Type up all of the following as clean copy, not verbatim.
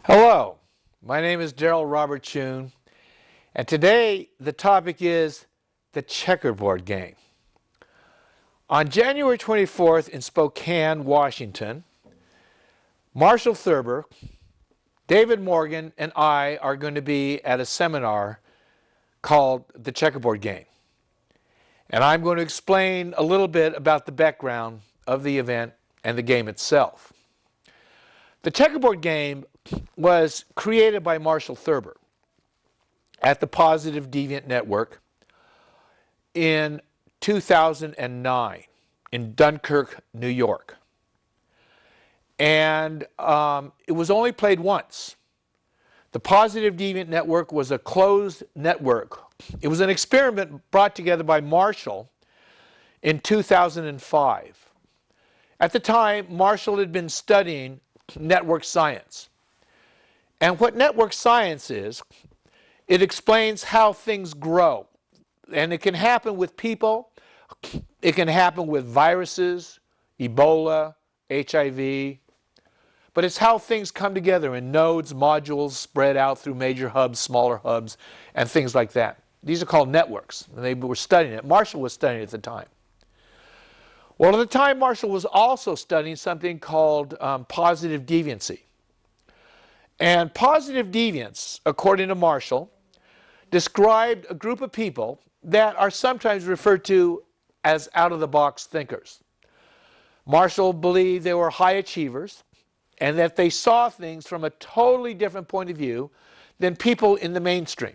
Hello, my name is Darryl Robert Schoon, and today the topic is the checkerboard game. On January 24th in Spokane, Washington, Marshall Thurber, David Morgan, and I are going to be at a seminar called the Checkerboard Game. And I'm going to explain a little bit about the background of the event and the game itself. The checkerboard game was created by Marshall Thurber at the Positive Deviant Network in 2009 in Dunkirk, New York. And it was only played once. The Positive Deviant Network was a closed network. It was an experiment brought together by Marshall in 2005. At the time, Marshall had been studying network science. And what network science is, it explains how things grow. And it can happen with people, it can happen with viruses, Ebola, HIV, but it's how things come together in nodes, modules spread out through major hubs, smaller hubs, and things like that. These are called networks, and they were studying it. Marshall was studying it at the time. Well, at the time, Marshall was also studying something called positive deviancy. And positive deviance, according to Marshall, described a group of people that are sometimes referred to as out-of-the-box thinkers. Marshall believed they were high achievers and that they saw things from a totally different point of view than people in the mainstream.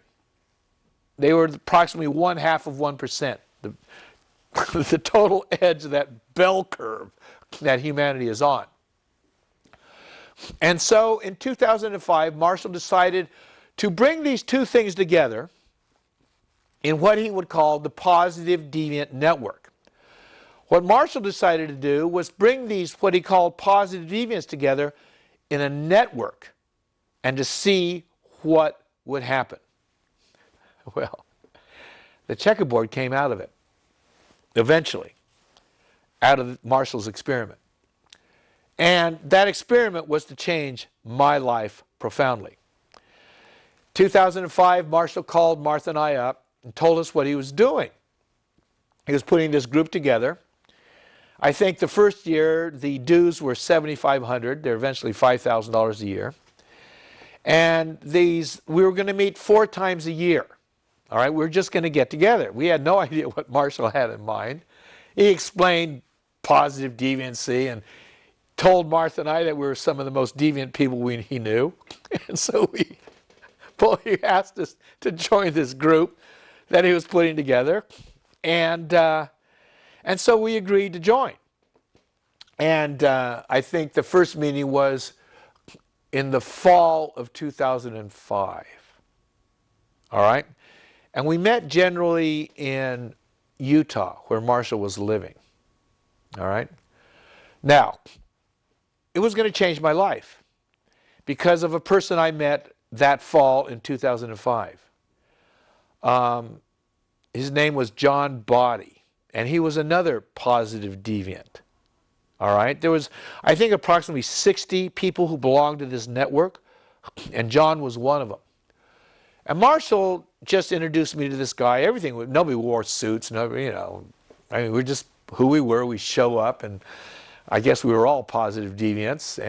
They were approximately 1/2% of 1%, the total edge of that bell curve that humanity is on. And so in 2005, Marshall decided to bring these two things together in what he would call the Positive Deviant Network. What Marshall decided to do was bring these, what he called positive deviants, together in a network and to see what would happen. Well, the checkerboard came out of it, eventually, out of Marshall's experiment. And that experiment was to change my life profoundly. 2005, Marshall called Martha and I up and told us what he was doing. He was putting this group together. I think the first year the dues were $7,500. They're eventually $5,000 a year. And we were going to meet 4 times a year. All right, we were just going to get together. We had no idea what Marshall had in mind. He explained positive deviancy and told Martha and I that we were some of the most deviant people he knew. And so he asked us to join this group that he was putting together. And so we agreed to join. And I think the first meeting was in the fall of 2005. All right? And we met generally in Utah, where Marshall was living. All right? Now, it was going to change my life because of a person I met that fall in 2005. His name was John Body, and he was another positive deviant. All right? There was, I think, approximately 60 people who belonged to this network, and John was one of them. And Marshall just introduced me to this guy. Everything, nobody wore suits, nobody, you know. I mean, we're just who we were. We show up, and I guess we were all positive deviants.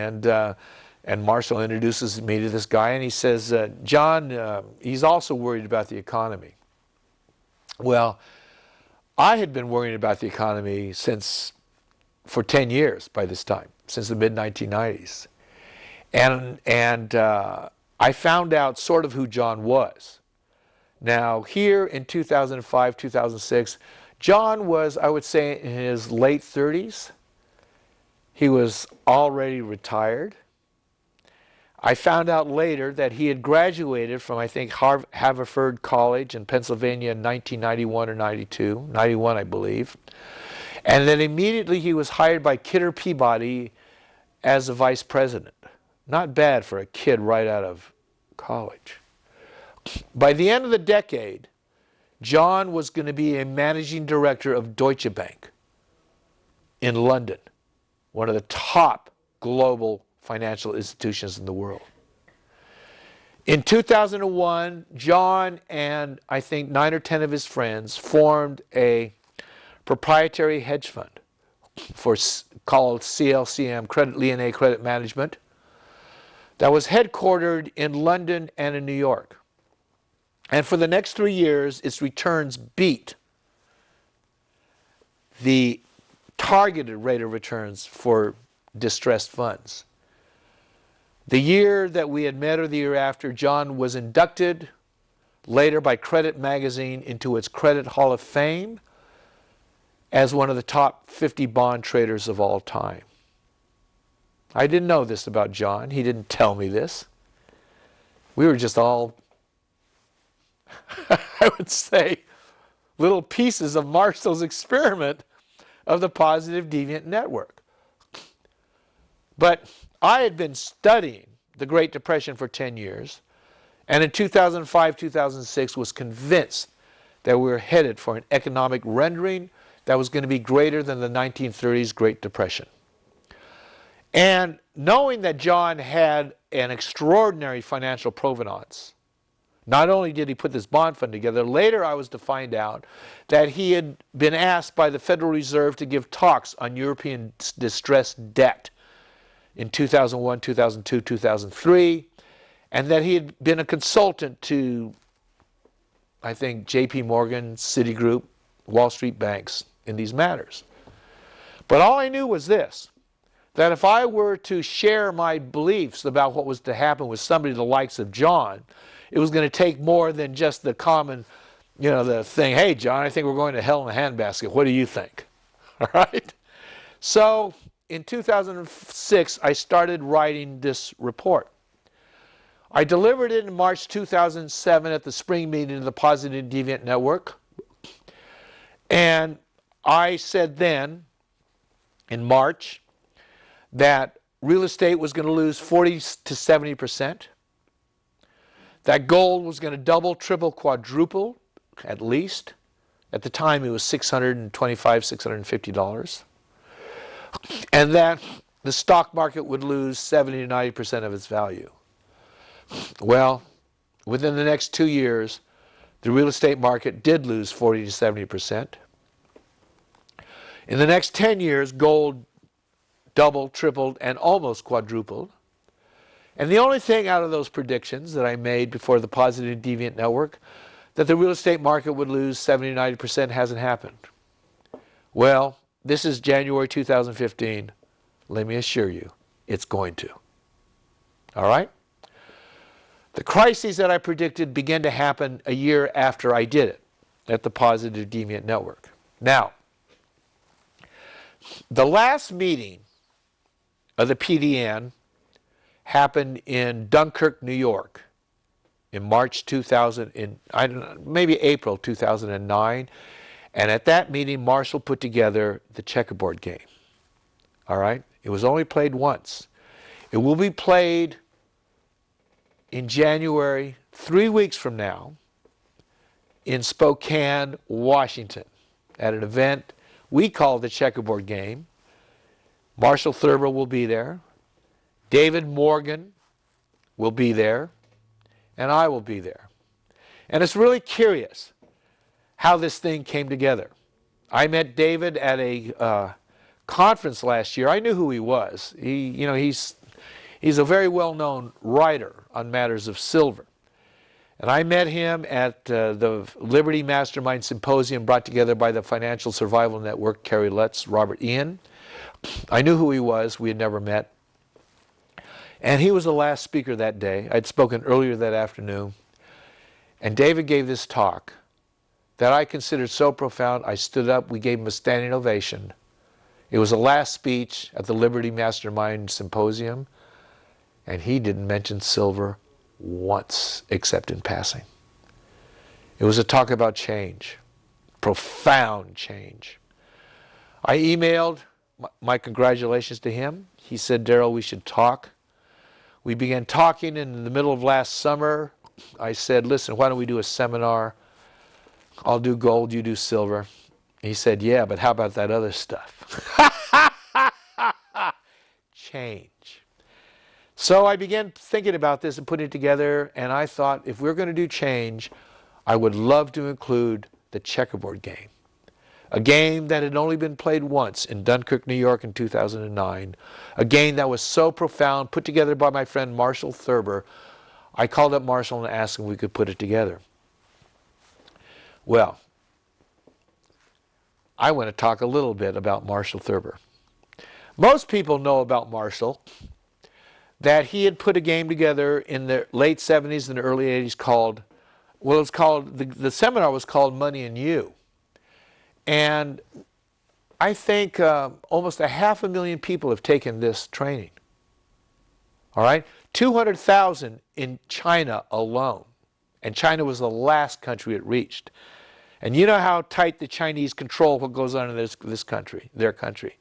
And Marshall introduces me to this guy, and he says, John, he's also worried about the economy. Well, I had been worrying about the economy for 10 years by this time, since the mid-1990s. And I found out sort of who John was. Now, here in 2005, 2006, John was, I would say, in his late 30s. He was already retired. I found out later that he had graduated from, I think, Haverford College in Pennsylvania in 1991 or 92, 91, I believe. And then immediately he was hired by Kidder Peabody as a vice president. Not bad for a kid right out of college. By the end of the decade, John was going to be a managing director of Deutsche Bank in London, one of the top global financial institutions in the world. In 2001, John and I think 9 or 10 of his friends formed a proprietary hedge fund called CLCM, Leonay Credit Management, that was headquartered in London and in New York. And for the next 3 years, its returns beat the targeted rate of returns for distressed funds. The year that we had met, or the year after, John was inducted later by Credit Magazine into its Credit Hall of Fame as one of the top 50 bond traders of all time. I didn't know this about John. He didn't tell me this. We were just all, I would say, little pieces of Marshall's experiment of the Positive Deviant Network. But I had been studying the Great Depression for 10 years, and in 2005, 2006 was convinced that we were headed for an economic rendering that was going to be greater than the 1930s Great Depression. And knowing that John had an extraordinary financial provenance, not only did he put this bond fund together, later I was to find out that he had been asked by the Federal Reserve to give talks on European distressed debt in 2001, 2002, 2003, and that he had been a consultant to, I think, JP Morgan, Citigroup, Wall Street banks in these matters. But all I knew was this, that if I were to share my beliefs about what was to happen with somebody the likes of John, it was going to take more than just the common, the thing, hey, John, I think we're going to hell in a handbasket. What do you think? All right? So in 2006, I started writing this report. I delivered it in March 2007 at the spring meeting of the Positive Deviant Network. And I said then, in March, that real estate was going to lose 40 to 70%, that gold was going to double, triple, quadruple, at least. At the time, it was $625, $650. And that the stock market would lose 70 to 90% of its value. Well, within the next 2 years, the real estate market did lose 40 to 70%. In the next 10 years, gold doubled, tripled, and almost quadrupled. And the only thing out of those predictions that I made before the Positive Deviant Network, that the real estate market would lose 70 to 90%, hasn't happened. Well, this is January 2015. Let me assure you, it's going to. All right? The crises that I predicted began to happen a year after I did it at the Positive Deviant Network. Now, the last meeting of the PDN happened in Dunkirk, New York in March 2000, maybe April 2009. And at that meeting, Marshall put together the checkerboard game. All right? It was only played once. It will be played in January, 3 weeks from now, in Spokane, Washington, at an event we call the Checkerboard Game. Marshall Thurber will be there. David Morgan will be there. And I will be there. And it's really curious how this thing came together. I met David at a conference last year. I knew who he was. He's a very well-known writer on matters of silver. And I met him at the Liberty Mastermind Symposium brought together by the Financial Survival Network, Kerry Lutz, Robert Ian. I knew who he was. We had never met. And he was the last speaker that day. I'd spoken earlier that afternoon. And David gave this talk that I considered so profound, I stood up. We gave him a standing ovation. It was the last speech at the Liberty Mastermind Symposium. And he didn't mention silver once, except in passing. It was a talk about change, profound change. I emailed my congratulations to him. He said, Darryl, we should talk. We began talking in the middle of last summer. I said, listen, why don't we do a seminar? I'll do gold, you do silver. He said, yeah, but how about that other stuff? Change. So I began thinking about this and putting it together, and I thought if we're going to do change, I would love to include the checkerboard game. A game that had only been played once in Dunkirk, New York in 2009. A game that was so profound, put together by my friend Marshall Thurber. I called up Marshall and asked him if we could put it together. Well, I want to talk a little bit about Marshall Thurber. Most people know about Marshall that he had put a game together in the late 70s and the early 80s called, well, it was called, the seminar was called Money and You. And I think almost 500,000 people have taken this training. All right? 200,000 in China alone. And China was the last country it reached. And you know how tight the Chinese control what goes on in this country, their country.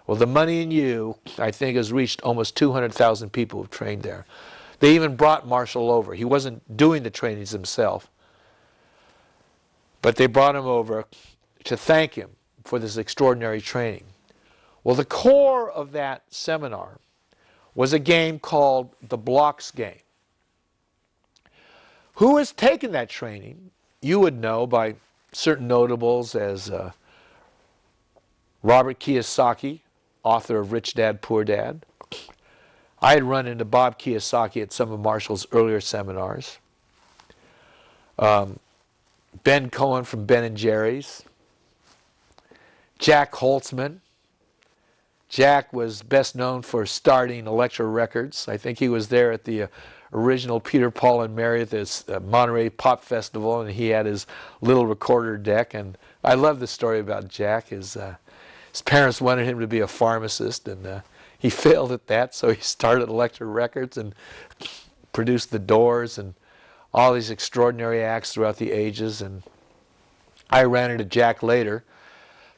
Well, the Money in You, I think, has reached almost 200,000 people who've trained there. They even brought Marshall over. He wasn't doing the trainings himself. But they brought him over to thank him for this extraordinary training. Well, the core of that seminar was a game called the blocks game. Who has taken that training? You would know by certain notables as Robert Kiyosaki, author of Rich Dad, Poor Dad. I had run into Bob Kiyosaki at some of Marshall's earlier seminars. Ben Cohen from Ben and Jerry's. Jack Holtzman. Jack was best known for starting Elektra Records. I think he was there at the original Peter, Paul, and Mary at this Monterey Pop Festival, and he had his little recorder deck. And I love the story about Jack. His parents wanted him to be a pharmacist, and he failed at that, so he started Elektra Records and produced the Doors and all these extraordinary acts throughout the ages. And I ran into Jack later.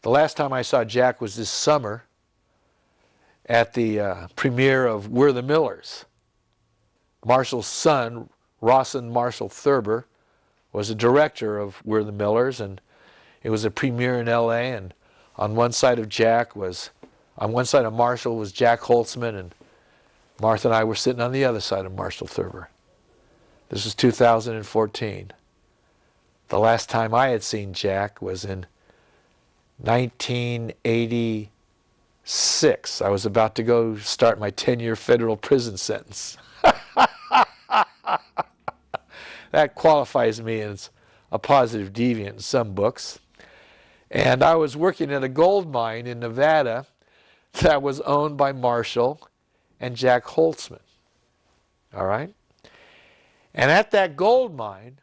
The last time I saw Jack was this summer at the premiere of We're the Millers. Marshall's son, Rawson Marshall Thurber, was a director of We're the Millers, and it was a premiere in L.A., and on one side of Marshall was Jack Holtzman, and Martha and I were sitting on the other side of Marshall Thurber. This was 2014. The last time I had seen Jack was in 1986. I was about to go start my 10-year federal prison sentence. That qualifies me as a positive deviant in some books. And I was working at a gold mine in Nevada that was owned by Marshall and Jack Holtzman. All right? And at that gold mine,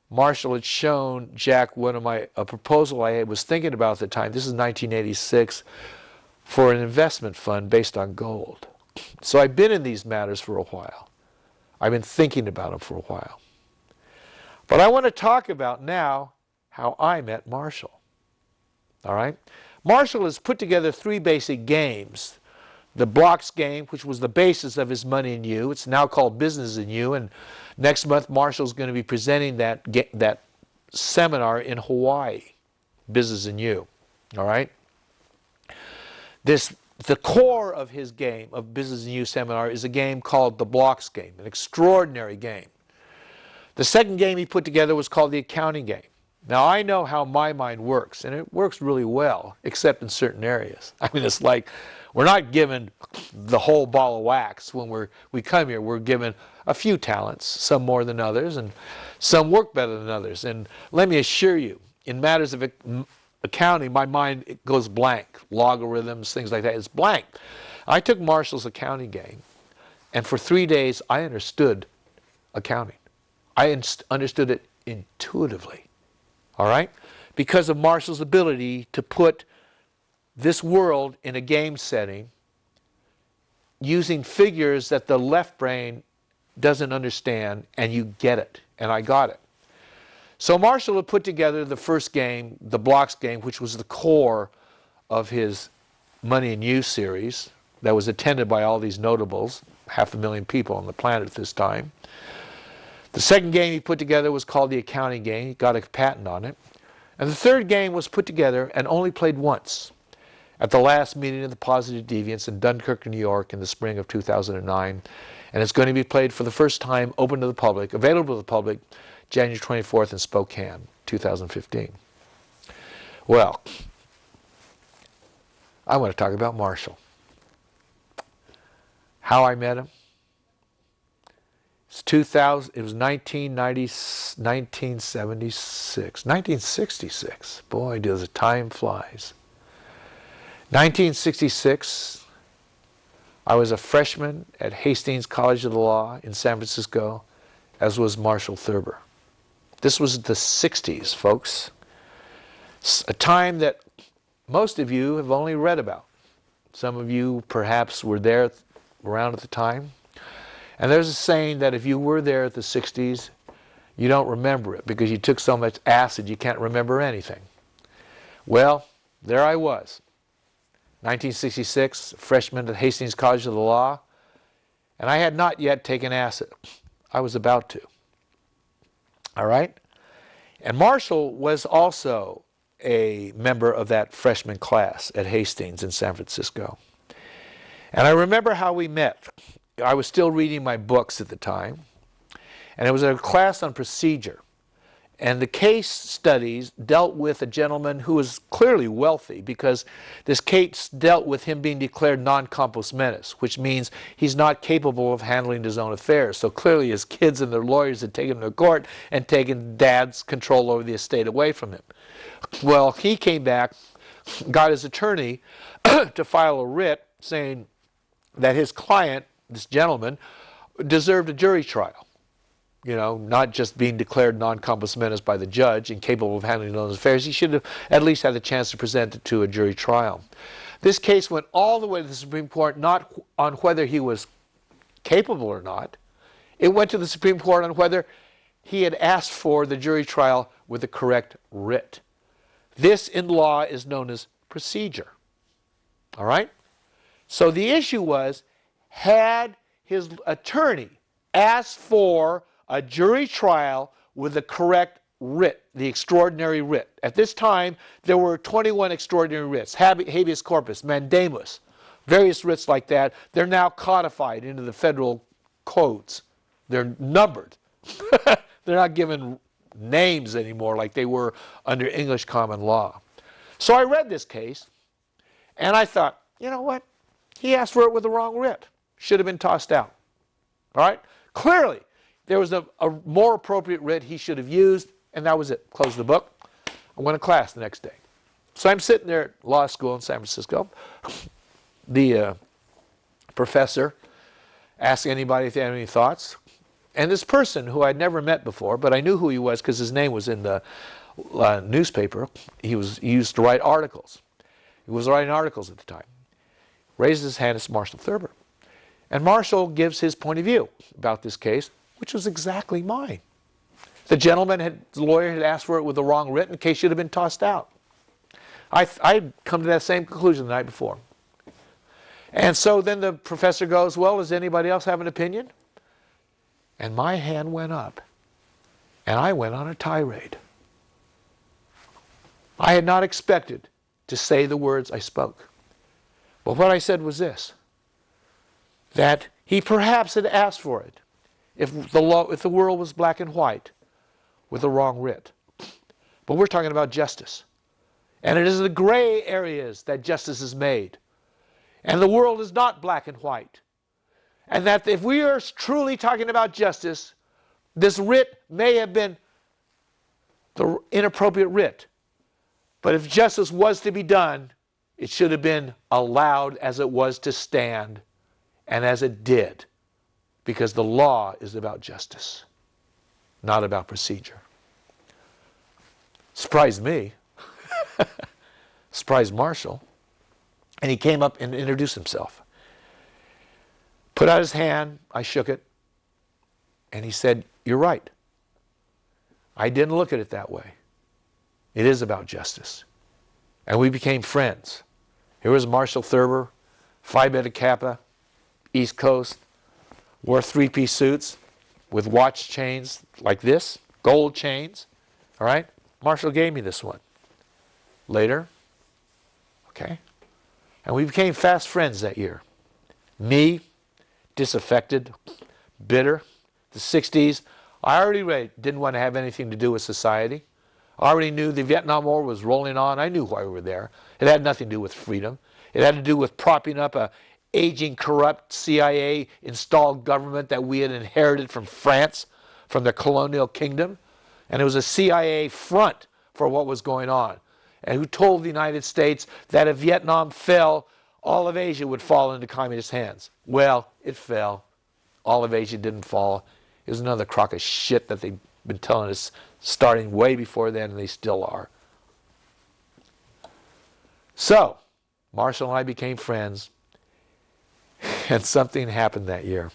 Marshall had shown Jack a proposal I was thinking about at the time. This is 1986, for an investment fund based on gold. So I've been in these matters for a while. I've been thinking about them for a while. But I want to talk about now how I met Marshall. All right? Marshall has put together 3 basic games. The blocks game, which was the basis of his Money in You. It's now called Business in You, and next month Marshall's going to be presenting that seminar in Hawaii, Business in You. All right? The core of his game, of Business in You seminar, is a game called the blocks game, an extraordinary game. The second game he put together was called the accounting game. Now, I know how my mind works, and it works really well, except in certain areas. I mean, it's like we're not given the whole ball of wax when we come here. We're given a few talents, some more than others, and some work better than others. And let me assure you, in matters of accounting, my mind goes blank. Logarithms, things like that, it's blank. I took Marshall's accounting game, and for 3 days, I understood accounting. I understood it intuitively. All right? Because of Marshall's ability to put this world in a game setting using figures that the left brain doesn't understand, and you get it. And I got it. So Marshall had put together the first game, the blocks game, which was the core of his Money in You series that was attended by all these notables, 500,000 people on the planet at this time. The second game he put together was called the accounting game. He got a patent on it. And the third game was put together and only played once. at the last meeting of the Positive Deviants in Dunkirk, New York in the spring of 2009. And it's going to be played for the first time, open to the public, available to the public, January 24th in Spokane, 2015. Well, I want to talk about Marshall. How I met him. It's 2000, it was 1976, 1966. Boy, does the time flies. 1966, I was a freshman at Hastings College of the Law in San Francisco, as was Marshall Thurber. This was the 60s, folks. A time that most of you have only read about. Some of you perhaps were there around at the time. And there's a saying that if you were there at the 60s, you don't remember it because you took so much acid you can't remember anything. Well, there I was, 1966, freshman at Hastings College of the Law, and I had not yet taken acid. I was about to. All right? And Marshall was also a member of that freshman class at Hastings in San Francisco. And I remember how we met. I was still reading my books at the time, and it was a class on procedure. And the case studies dealt with a gentleman who was clearly wealthy because this case dealt with him being declared non-compos mentis, which means he's not capable of handling his own affairs. So clearly his kids and their lawyers had taken him to court and taken dad's control over the estate away from him. Well, he came back, got his attorney to file a writ saying that his client, this gentleman, deserved a jury trial. You know, not just being declared non-compos mentis by the judge, incapable of handling his own affairs. He should have at least had the chance to present it to a jury trial. This case went all the way to the Supreme Court, not on whether he was capable or not. It went to the Supreme Court on whether he had asked for the jury trial with the correct writ. This in law is known as procedure. All right? So the issue was, had his attorney asked for a jury trial with the correct writ, the extraordinary writ. At this time, there were 21 extraordinary writs, habeas corpus, mandamus, various writs like that. They're now codified into the federal codes. They're numbered. They're not given names anymore like they were under English common law. So I read this case, and I thought, you know what? He asked for it with the wrong writ. Should have been tossed out. All right? Clearly, there was a more appropriate writ he should have used, and that was it. Closed the book. I went to class the next day. So I'm sitting there at law school in San Francisco. The professor asked anybody if they had any thoughts. And this person, who I'd never met before, but I knew who he was because his name was in the newspaper. He used to write articles. He was writing articles at the time. Raises his hand. It's Marshall Thurber. And Marshall gives his point of view about this case, which was exactly mine. The lawyer had asked for it with the wrong writ, and the case should have been tossed out. I'd come to that same conclusion the night before. And so then the professor goes, well, does anybody else have an opinion? And my hand went up, and I went on a tirade. I had not expected to say the words I spoke. But what I said was this, that he perhaps had asked for it if the world was black and white with the wrong writ. But we're talking about justice. And it is the gray areas that justice is made. And the world is not black and white. And that if we are truly talking about justice, this writ may have been the inappropriate writ. But if justice was to be done, it should have been allowed as it was to stand, and as it did. Because the law is about justice, not about procedure. Surprised me. Surprised Marshall. And he came up and introduced himself. Put out his hand, I shook it, and he said, you're right. I didn't look at it that way. It is about justice. And we became friends. Here was Marshall Thurber, Phi Beta Kappa, East Coast, wore three-piece suits with watch chains like this, gold chains. All right? Marshall gave me this one. Later, okay, And we became fast friends that year. Me, disaffected, bitter. The 60s, I already didn't want to have anything to do with society. I already knew the Vietnam War was rolling on. I knew why we were there. It had nothing to do with freedom. It had to do with propping up a aging, corrupt CIA-installed government that we had inherited from France, from the colonial kingdom. And it was a CIA front for what was going on. And who told the United States that if Vietnam fell, all of Asia would fall into communist hands. Well, it fell. All of Asia didn't fall. It was another crock of shit that they've been telling us starting way before then, and they still are. So, Marshall and I became friends, and something happened that year.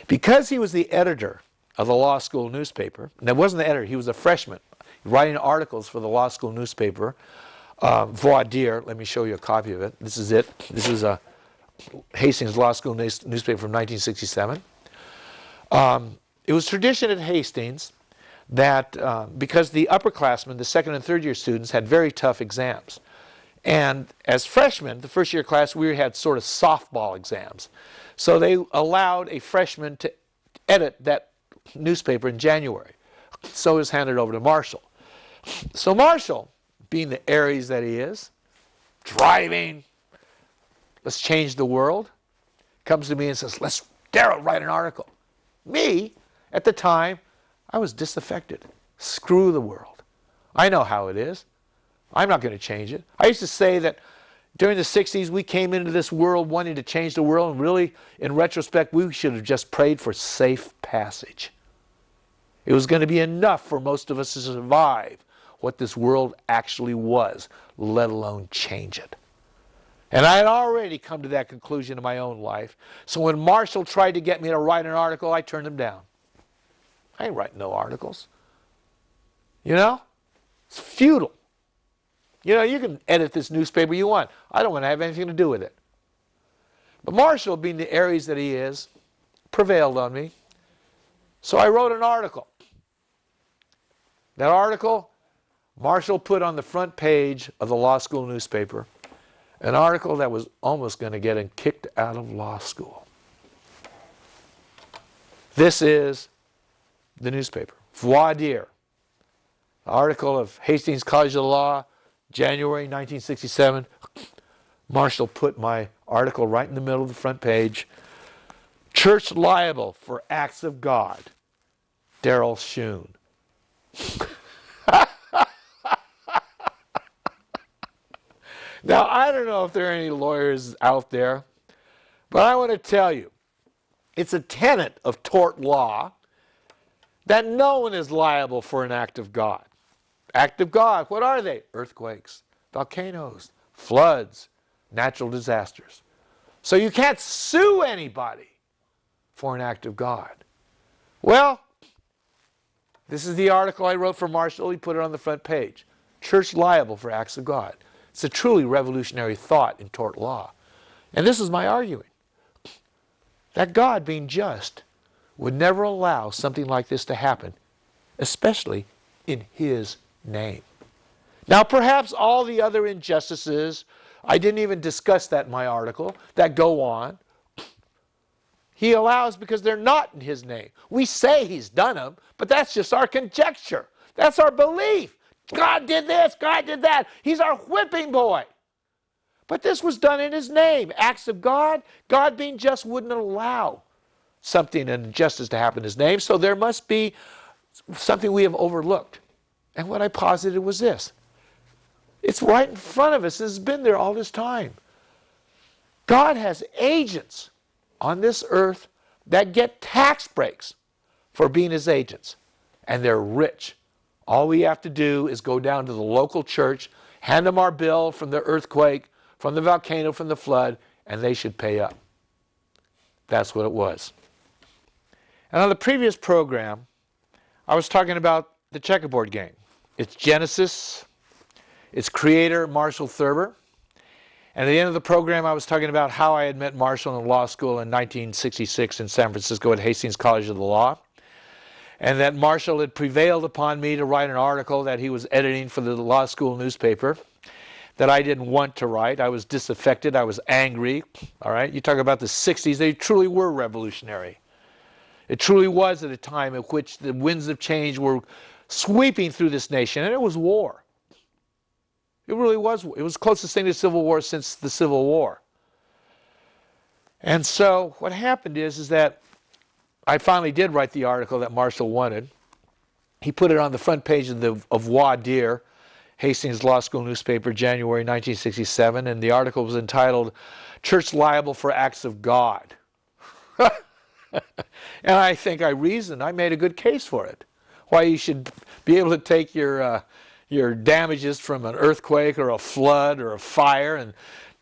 Because he was the editor of the law school newspaper, and it wasn't the editor, he was a freshman, writing articles for the law school newspaper, voir dire. Let me show you a copy of it. This is it. This is a Hastings Law School newspaper from 1967. It was tradition at Hastings that because the upperclassmen, the second and third year students, had very tough exams. And as freshmen, the first year class, we had sort of softball exams. So they allowed a freshman to edit that newspaper in January. So it was handed over to Marshall. So Marshall, being the Aries that he is, driving, let's change the world, comes to me and says, let's, Darryl, write an article. Me, at the time, I was disaffected. Screw the world. I know how it is. I'm not going to change it. I used to say that during the 60s, we came into this world wanting to change the world, and really, in retrospect, we should have just prayed for safe passage. It was going to be enough for most of us to survive what this world actually was, let alone change it. And I had already come to that conclusion in my own life. So when Marshall tried to get me to write an article, I turned him down. I ain't writing no articles. You know? It's futile. You know, you can edit this newspaper you want. I don't want to have anything to do with it. But Marshall, being the Aries that he is, prevailed on me. So I wrote an article. That article, Marshall put on the front page of the law school newspaper, an article that was almost going to get him kicked out of law school. This is the newspaper, voir dire. Article of Hastings College of Law, January 1967. Marshall put my article right in the middle of the front page. Church liable for acts of God. Darryl Schoon. Now, I don't know if there are any lawyers out there, but I want to tell you, it's a tenet of tort law that no one is liable for an act of God. Act of God, what are they? Earthquakes, volcanoes, floods, natural disasters. So you can't sue anybody for an act of God. Well, this is the article I wrote for Marshall. He put it on the front page. Church liable for acts of God. It's a truly revolutionary thought in tort law. And this is my arguing. That God, being just, would never allow something like this to happen, especially in His name. Now, perhaps all the other injustices, I didn't even discuss that in my article, that go on, He allows because they're not in His name. We say He's done them, but that's just our conjecture. That's our belief. God did this, God did that. He's our whipping boy. But this was done in His name. Acts of God, God being just wouldn't allow something, an injustice to happen in His name, so there must be something we have overlooked. And what I posited was this. It's right in front of us. It's been there all this time. God has agents on this earth that get tax breaks for being His agents. And they're rich. All we have to do is go down to the local church, hand them our bill from the earthquake, from the volcano, from the flood, and they should pay up. That's what it was. And on the previous program, I was talking about the checkerboard game. Its genesis, its creator, Marshall Thurber. And at the end of the program, I was talking about how I had met Marshall in law school in 1966 in San Francisco at Hastings College of the Law. And that Marshall had prevailed upon me to write an article that he was editing for the law school newspaper. that I didn't want to write. I was disaffected. I was angry. All right? You talk about the 60s. They truly were revolutionary. It truly was at a time at which the winds of change were sweeping through this nation, and it was war. It really was. It was the closest thing to civil war since the Civil War. And so what happened is that I finally did write the article that Marshall wanted. He put it on the front page of Voir Dire, Hastings Law School newspaper, January 1967, and the article was entitled, "Church Liable for Acts of God." And I think I made a good case for it. Why you should be able to take your damages from an earthquake or a flood or a fire and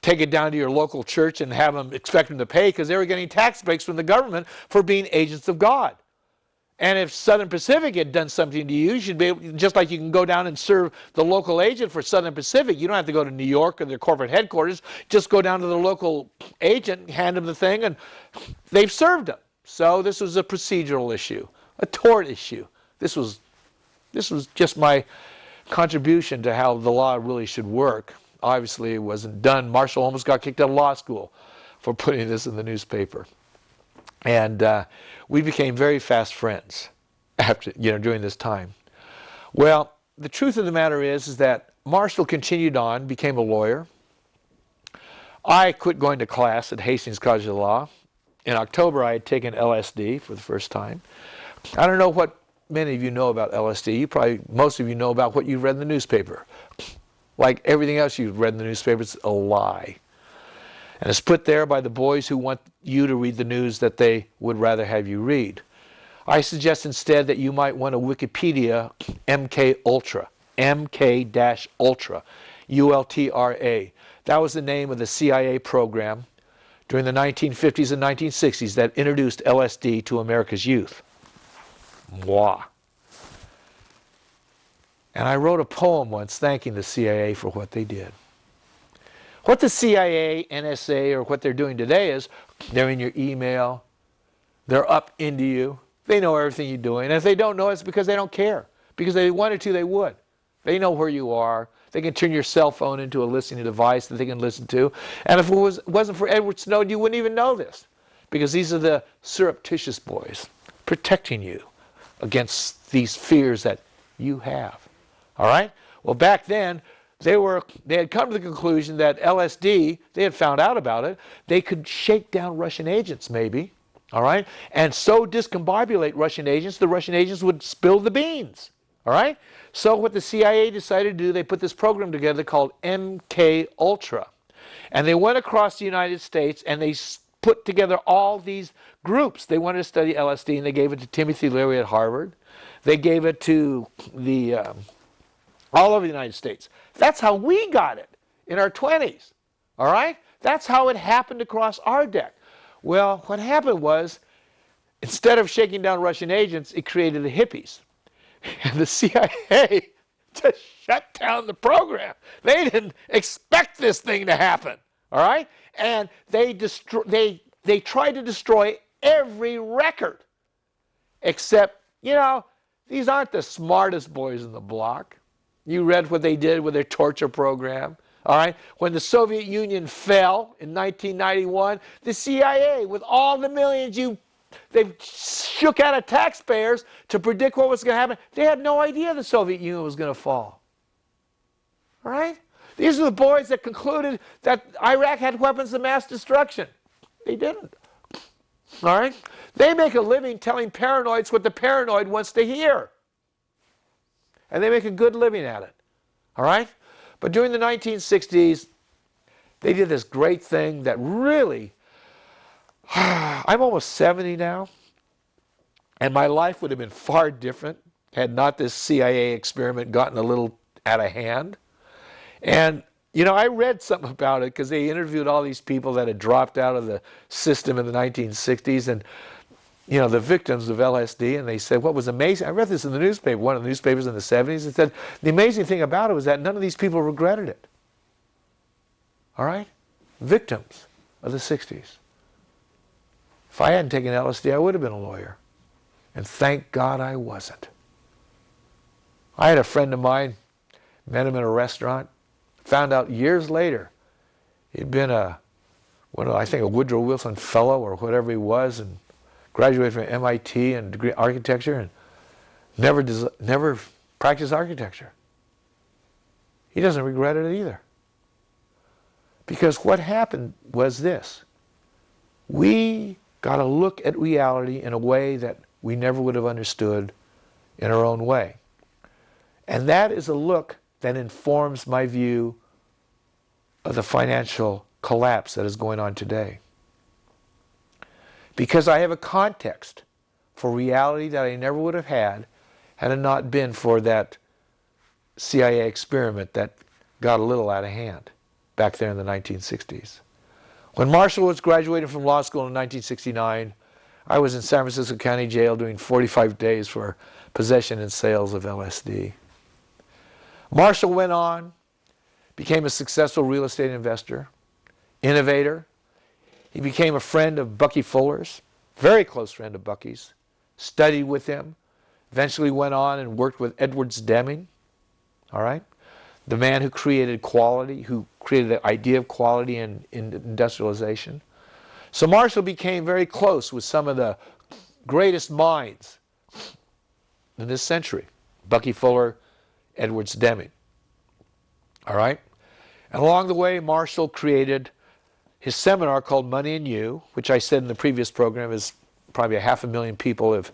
take it down to your local church and have them expect them to pay because they were getting tax breaks from the government for being agents of God. And if Southern Pacific had done something to you, you should be able, just like you can go down and serve the local agent for Southern Pacific. You don't have to go to New York or their corporate headquarters. Just go down to the local agent, hand them the thing, and they've served them. So this was a procedural issue, a tort issue. This was just my contribution to how the law really should work. Obviously, it wasn't done. Marshall almost got kicked out of law school for putting this in the newspaper. And we became very fast friends after, during this time. Well, the truth of the matter is that Marshall continued on, became a lawyer. I quit going to class at Hastings College of Law. In October, I had taken LSD for the first time. I don't know what many of you know about LSD. Most of you know about what you've read in the newspaper. Like everything else you've read in the newspaper, it's a lie. And it's put there by the boys who want you to read the news that they would rather have you read. I suggest instead that you might want to Wikipedia MK Ultra, MK-Ultra, ULTRA. That was the name of the CIA program during the 1950s and 1960s that introduced LSD to America's youth. Moi. And I wrote a poem once thanking the CIA for what they did. What the CIA, NSA, or what they're doing today is they're in your email, they're up into you, they know everything you're doing. And if they don't know, it's because they don't care. Because if they wanted to, they would. They know where you are. They can turn your cell phone into a listening device that they can listen to. And if it wasn't for Edward Snowden, you wouldn't even know this. Because these are the surreptitious boys protecting you against these fears that you have. All right? Well, back then, they had come to the conclusion that LSD, they had found out about it, they could shake down Russian agents maybe, all right, and so discombobulate Russian agents, the Russian agents would spill the beans, all right? So what the CIA decided to do, they put this program together called MK Ultra, and they went across the United States and they put together all these groups. They wanted to study LSD, and they gave it to Timothy Leary at Harvard. They gave it to all over the United States. That's how we got it in our 20s, all right? That's how it happened across our deck. Well, what happened was, instead of shaking down Russian agents, it created the hippies. And the CIA just shut down the program. They didn't expect this thing to happen, all right? And they tried to destroy every record, except, these aren't the smartest boys in the block. You read what they did with their torture program, all right? When the Soviet Union fell in 1991, the CIA, with all the millions they shook out of taxpayers to predict what was going to happen, they had no idea the Soviet Union was going to fall, all right? These are the boys that concluded that Iraq had weapons of mass destruction. They didn't, all right? They make a living telling paranoids what the paranoid wants to hear. And they make a good living at it, all right? But during the 1960s, they did this great thing that really, I'm almost 70 now, and my life would have been far different had not this CIA experiment gotten a little out of hand. And, I read something about it because they interviewed all these people that had dropped out of the system in the 1960s, and the victims of LSD, and they said what was amazing, I read this in the newspaper, one of the newspapers in the 70s, it said the amazing thing about it was that none of these people regretted it. All right? Victims of the 60s. If I hadn't taken LSD, I would have been a lawyer. And thank God I wasn't. I had a friend of mine, met him in a restaurant, Found out years later he'd been I think a Woodrow Wilson Fellow or whatever he was, and graduated from MIT and degree in architecture, and never practiced architecture. He doesn't regret it either. Because what happened was this. We got to look at reality in a way that we never would have understood in our own way. And that is a look that informs my view of the financial collapse that is going on today. Because I have a context for reality that I never would have had it not been for that CIA experiment that got a little out of hand back there in the 1960s. When Marshall was graduating from law school in 1969, I was in San Francisco County Jail doing 45 days for possession and sales of LSD. Marshall went on, became a successful real estate investor, innovator. He became a friend of Bucky Fuller's, very close friend of Bucky's, studied with him, eventually went on and worked with Edwards Deming, all right? The man who created quality, who created the idea of quality in industrialization. So Marshall became very close with some of the greatest minds in this century. Bucky Fuller, Edwards Deming. All right? And along the way, Marshall created his seminar called Money and You, which I said in the previous program is probably 500,000 people have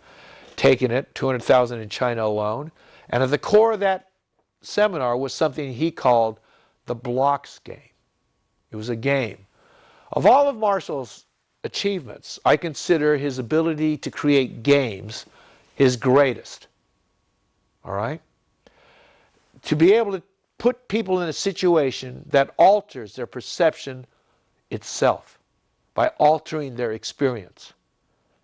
taken it, 200,000 in China alone. And at the core of that seminar was something he called the blocks game. It was a game. Of all of Marshall's achievements, I consider his ability to create games his greatest. All right? To be able to put people in a situation that alters their perception itself by altering their experience.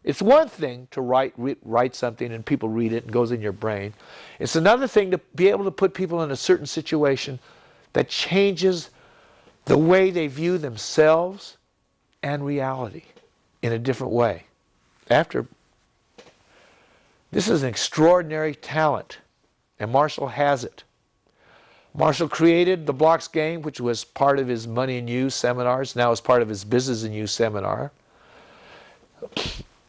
It's one thing to write something and people read it and goes in your brain. It's another thing to be able to put people in a certain situation that changes the way they view themselves and reality in a different way. This is an extraordinary talent, and Marshall has it. Marshall created the blocks game, which was part of his Money and You seminars, now is part of his Business and You seminar.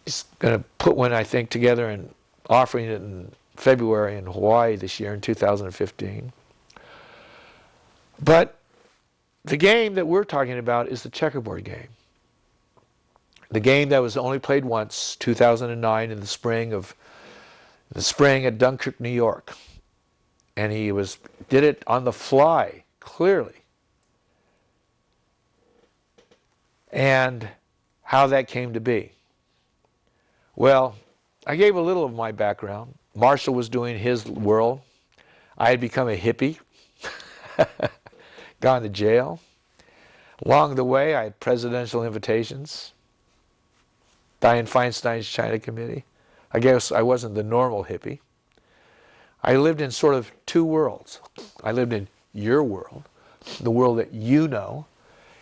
He's going to put one, I think, together and offering it in February in Hawaii this year in 2015. But the game that we're talking about is the checkerboard game. The game that was only played once, 2009 in the spring at Dunkirk, New York. And he did it on the fly, clearly. And how that came to be. Well, I gave a little of my background. Marshall was doing his world. I had become a hippie, gone to jail. Along the way, I had presidential invitations. Dianne Feinstein's China Committee. I guess I wasn't the normal hippie. I lived in sort of two worlds. I lived in your world, the world that you know,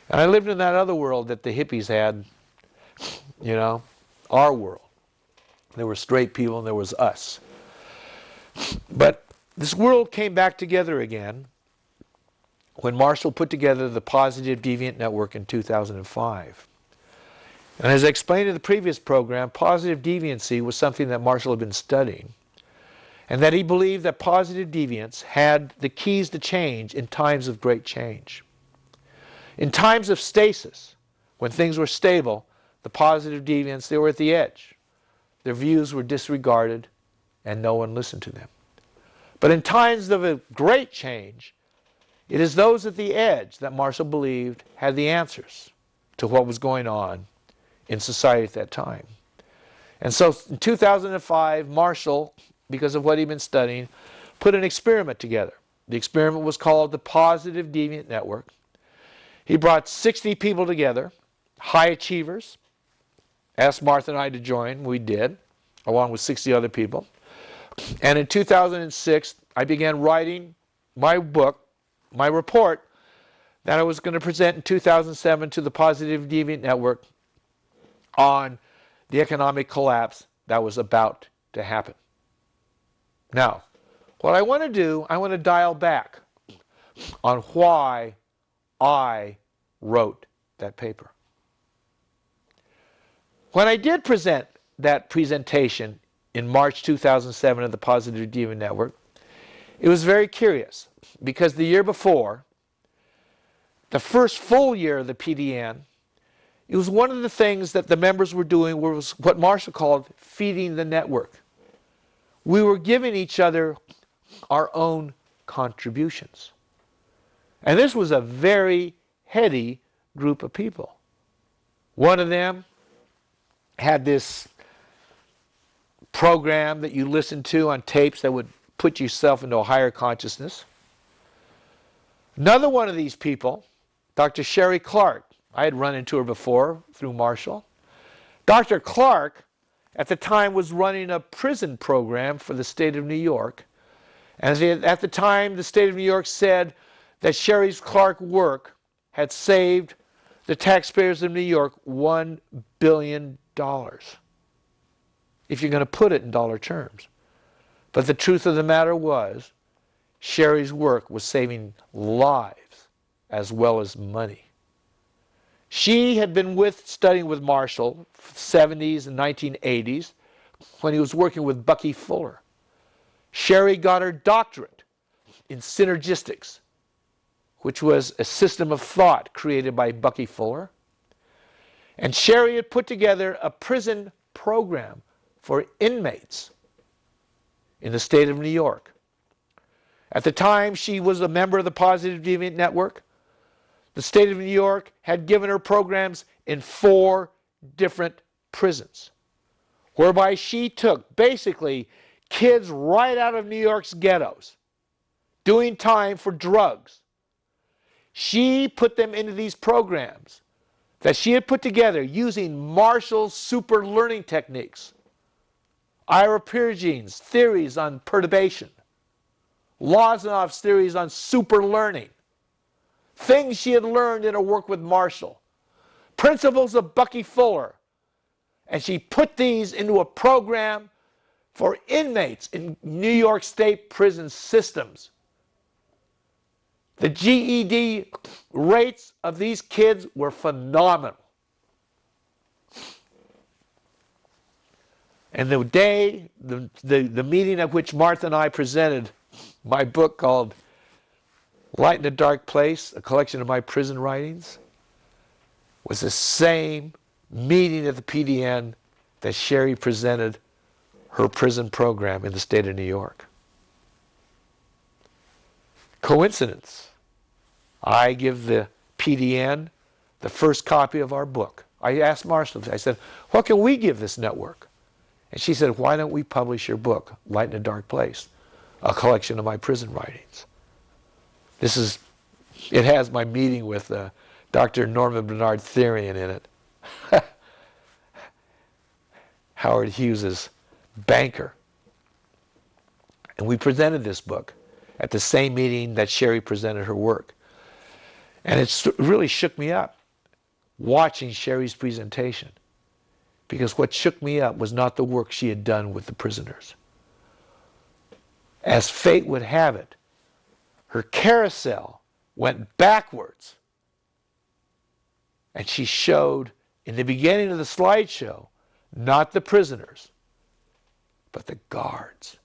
and I lived in that other world that the hippies had, you know, our world. There were straight people and there was us. But this world came back together again when Marshall put together the Positive Deviant Network in 2005. And as I explained in the previous program, positive deviancy was something that Marshall had been studying, and that he believed that positive deviants had the keys to change in times of great change. In times of stasis, when things were stable, the positive deviants, they were at the edge. Their views were disregarded, and no one listened to them. But in times of a great change, it is those at the edge that Marshall believed had the answers to what was going on in society at that time. And so in 2005, Marshall, because of what he'd been studying, put an experiment together. The experiment was called the Positive Deviant Network. He brought 60 people together, high achievers, asked Martha and I to join. We did, along with 60 other people. And in 2006, I began writing my book, my report, that I was going to present in 2007 to the Positive Deviant Network on the economic collapse that was about to happen. Now, what I want to do, I want to dial back on why I wrote that paper. When I did present that presentation in March 2007 at the Positive Deviant Network, it was very curious because the year before, the first full year of the PDN, it was one of the things that the members were doing was what Marshall called feeding the network. We were giving each other our own contributions. And this was a very heady group of people. One of them had this program that you listened to on tapes that would put yourself into a higher consciousness. Another one of these people, Dr. Sherry Clark, I had run into her before through Marshall. Dr. Clark, at the time, was running a prison program for the state of New York. And at the time, the state of New York said that Sherry Clark's work had saved the taxpayers of New York $1 billion, if you're going to put it in dollar terms. But the truth of the matter was, Sherry's work was saving lives as well as money. She had been studying with Marshall for the 70s and 1980s when he was working with Bucky Fuller. Sherry got her doctorate in synergistics, which was a system of thought created by Bucky Fuller. And Sherry had put together a prison program for inmates in the state of New York. At the time, she was a member of the Positive Deviant Network. The state of New York had given her programs in 4 different prisons, whereby she took basically kids right out of New York's ghettos doing time for drugs. She put them into these programs that she had put together using Marshall's super learning techniques, Ira Peregine's theories on perturbation, Lozanov's theories on super learning, things she had learned in her work with Marshall, principles of Bucky Fuller, and she put these into a program for inmates in New York State prison systems. The GED rates of these kids were phenomenal. And the day, the meeting at which Martha and I presented my book called Light in a Dark Place, a collection of my prison writings, was the same meeting at the PDN that Sherry presented her prison program in the state of New York. Coincidence. I give the PDN the first copy of our book. I asked Marshall, I said, what can we give this network? And she said, why don't we publish your book, Light in a Dark Place, a collection of my prison writings. It has my meeting with Dr. Norman Bernard Therian in it. Howard Hughes's banker. And we presented this book at the same meeting that Sherry presented her work. And it really shook me up watching Sherry's presentation, because what shook me up was not the work she had done with the prisoners. As fate would have it, her carousel went backwards. And she showed, in the beginning of the slideshow, not the prisoners, but the guards.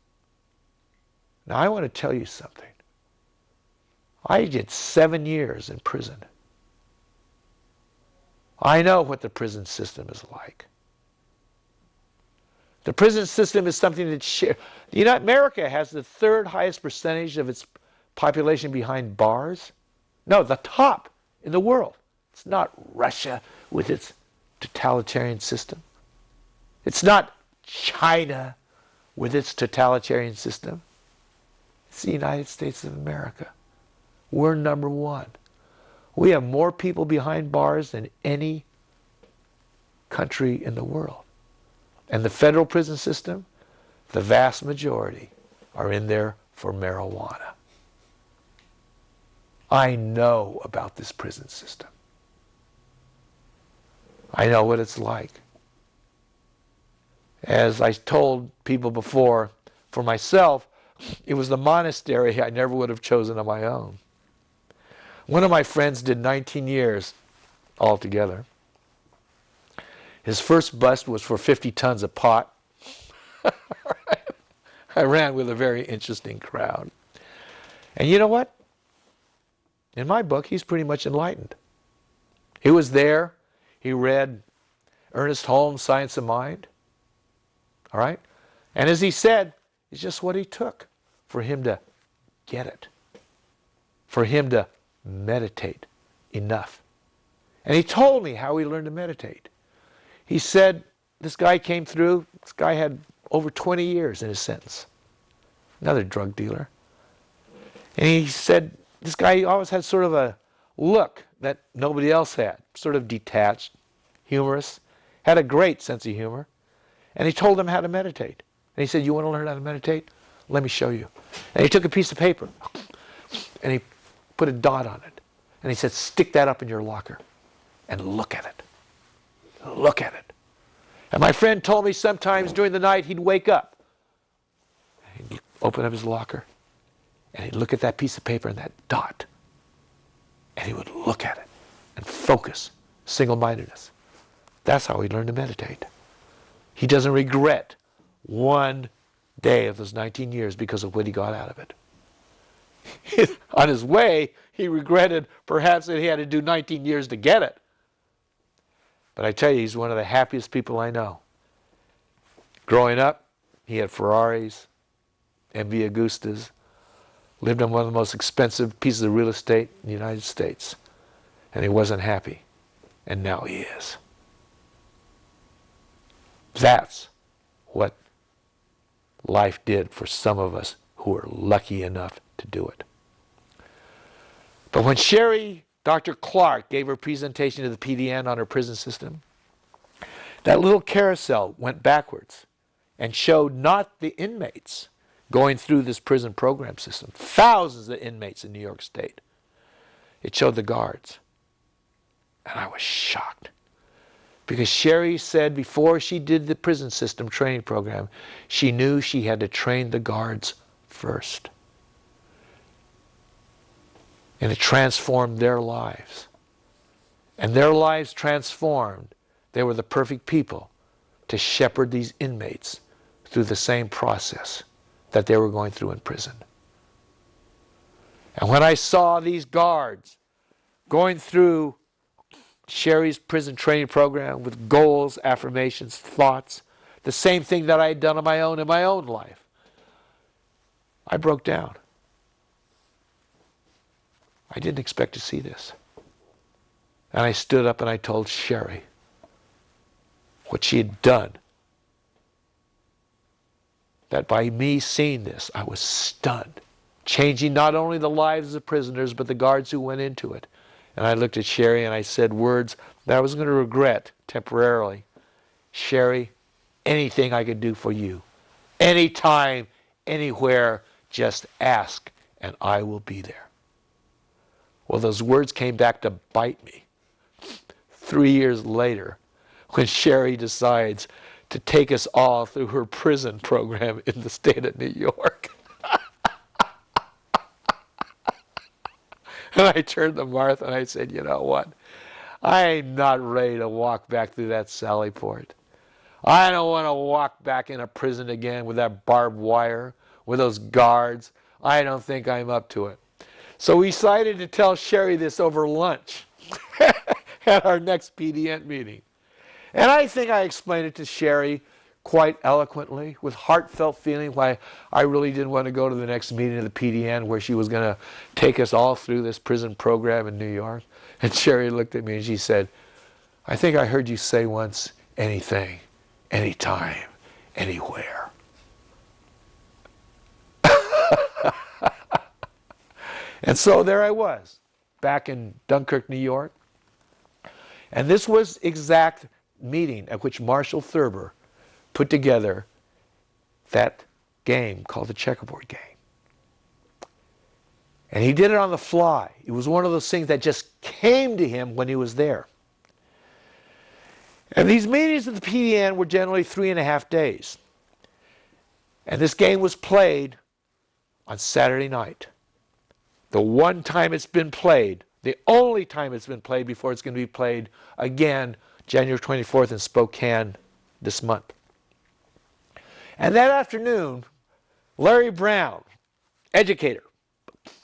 Now, I want to tell you something. I did 7 years in prison. I know what the prison system is like. The prison system is something that America has the 3rd highest percentage of its population behind bars. No, the top in the world. It's not Russia with its totalitarian system. It's not China with its totalitarian system. It's the United States of America. We're number 1. We have more people behind bars than any country in the world. And the federal prison system, the vast majority are in there for marijuana. I know about this prison system. I know what it's like. As I told people before, for myself, it was the monastery I never would have chosen on my own. One of my friends did 19 years altogether. His first bust was for 50 tons of pot. I ran with a very interesting crowd. And you know what? In my book, he's pretty much enlightened. He was there. He read Ernest Holmes' Science of Mind. All right? And as he said, it's just what he took for him to get it, for him to meditate enough. And he told me how he learned to meditate. He said, this guy came through, this guy had over 20 years in his sentence, another drug dealer. And he said, this guy always had sort of a look that nobody else had, sort of detached, humorous, had a great sense of humor. And he told him how to meditate. And he said, you want to learn how to meditate? Let me show you. And he took a piece of paper and he put a dot on it. And he said, stick that up in your locker and look at it. Look at it. And my friend told me sometimes during the night he'd wake up. He'd open up his locker and he'd look at that piece of paper and that dot. And he would look at it and focus, single-mindedness. That's how he learned to meditate. He doesn't regret one day of those 19 years because of what he got out of it. On his way, he regretted perhaps that he had to do 19 years to get it. But I tell you, he's one of the happiest people I know. Growing up, he had Ferraris, MV Agustas, lived on one of the most expensive pieces of real estate in the United States. And he wasn't happy. And now he is. That's what life did for some of us who were lucky enough to do it. But when Dr. Clark gave her presentation to the PDN on her prison system, that little carousel went backwards and showed not the inmates going through this prison program system, thousands of inmates in New York State. It showed the guards. And I was shocked. Because Sherry said before she did the prison system training program, she knew she had to train the guards first. And it transformed their lives. And their lives transformed. They were the perfect people to shepherd these inmates through the same process that they were going through in prison. And when I saw these guards going through Sherry's prison training program with goals, affirmations, thoughts, the same thing that I had done on my own in my own life, I broke down. I didn't expect to see this. And I stood up and I told Sherry what she had done. That by me seeing this, I was stunned. Changing not only the lives of the prisoners, but the guards who went into it. And I looked at Sherry and I said words that I was going to regret temporarily. Sherry, anything I could do for you, anytime, anywhere, just ask and I will be there. Well, those words came back to bite me 3 years later when Sherry decides to take us all through her prison program in the state of New York. And I turned to Martha and I said, you know what? I ain't not ready to walk back through that sally port. I don't want to walk back in a prison again with that barbed wire, with those guards. I don't think I'm up to it. So we decided to tell Sherry this over lunch at our next PDN meeting. And I think I explained it to Sherry quite eloquently, with heartfelt feeling why I really didn't want to go to the next meeting of the PDN where she was going to take us all through this prison program in New York. And Sherry looked at me and she said, I think I heard you say once, anything, anytime, anywhere. And so there I was, back in Dunkirk, New York. And this was exact meeting at which Marshall Thurber put together that game called the Checkerboard game. And he did it on the fly. It was one of those things that just came to him when he was there. And these meetings at the PDN were generally 3.5 days. And this game was played on Saturday night. The one time it's been played, The only time it's been played before it's going to be played again January 24th in Spokane this month. And that afternoon, Larry Brown, educator,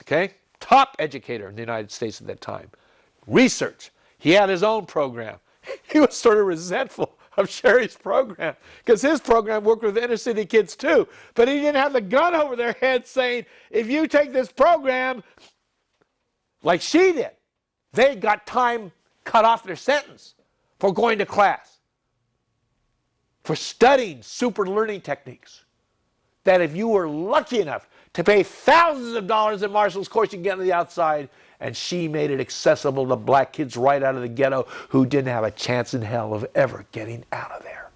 okay, top educator in the United States at that time, research. He had his own program. He was sort of resentful of Sherry's program because his program worked with inner city kids too. But he didn't have the gun over their head saying, if you take this program like she did, they got time cut off their sentence for going to class, for studying super learning techniques. That if you were lucky enough to pay thousands of dollars in Marshall's course, you can get on the outside. And she made it accessible to black kids right out of the ghetto who didn't have a chance in hell of ever getting out of there.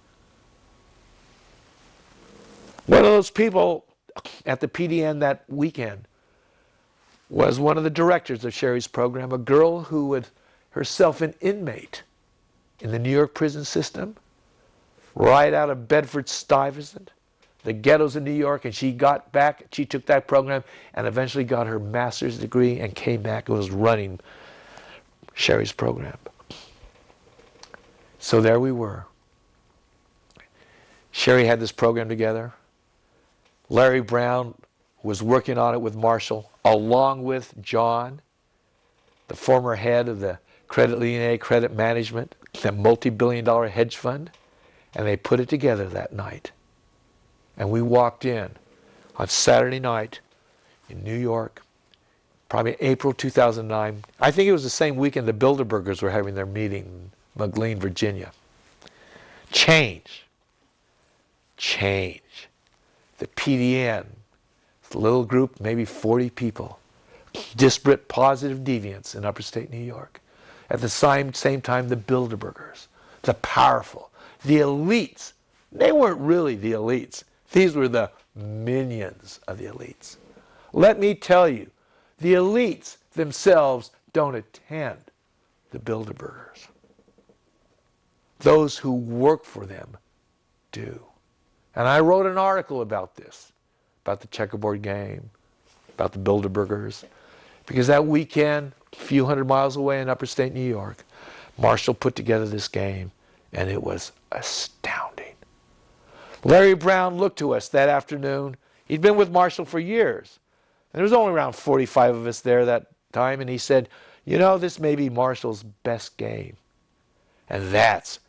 One of those people at the PDN that weekend was one of the directors of Sherry's program, a girl who was herself an inmate in the New York prison system, right out of Bedford-Stuyvesant, the ghettos in New York, and she got back, she took that program and eventually got her master's degree and came back and was running Sherry's program. So there we were. Sherry had this program together. Larry Brown was working on it with Marshall, along with John, the former head of the Credit Lyonnais Credit Management, the multi-billion-dollar hedge fund, and they put it together that night. And we walked in on Saturday night in New York, probably April 2009. I think it was the same weekend the Bilderbergers were having their meeting in McLean, Virginia. Change. The PDN, a little group, maybe 40 people, disparate positive deviants in upstate New York. At the same time, the Bilderbergers, the powerful, the elites. They weren't really the elites. These were the minions of the elites. Let me tell you, the elites themselves don't attend the Bilderbergers. Those who work for them do. And I wrote an article about this, about the checkerboard game, about the Bilderbergers, because that weekend, a few hundred miles away in upstate New York, Marshall put together this game, and it was astounding. Larry Brown looked to us that afternoon. He'd been with Marshall for years. And there was only around 45 of us there that time, and he said, you know, this may be Marshall's best game. And that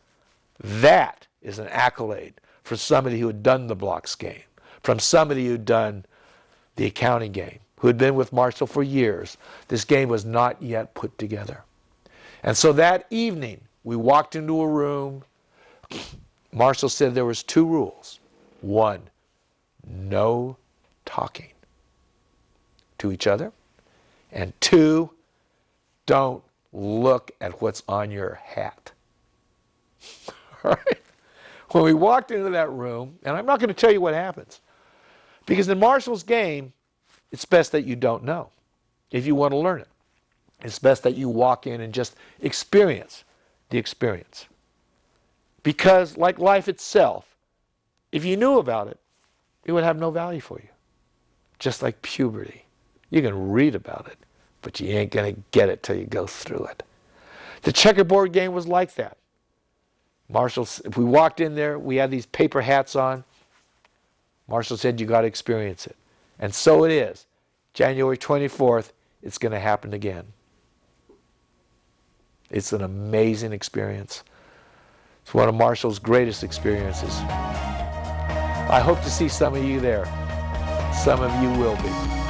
is an accolade for somebody who had done the blocks game, from somebody who'd done the accounting game, who had been with Marshall for years. This game was not yet put together. And so that evening, we walked into a room. Marshall said there was 2 rules. 1, no talking to each other. And 2, don't look at what's on your hat. All right? When we walked into that room, and I'm not going to tell you what happens, because in Marshall's game, it's best that you don't know if you want to learn it. It's best that you walk in and just experience the experience. Because, like life itself, if you knew about it, it would have no value for you. Just like puberty. You can read about it, but you ain't going to get it till you go through it. The checkerboard game was like that. Marshall, if we walked in there, we had these paper hats on. Marshall said, you got to experience it. And so it is. January 24th, it's going to happen again. It's an amazing experience. It's one of Marshall's greatest experiences. I hope to see some of you there. Some of you will be.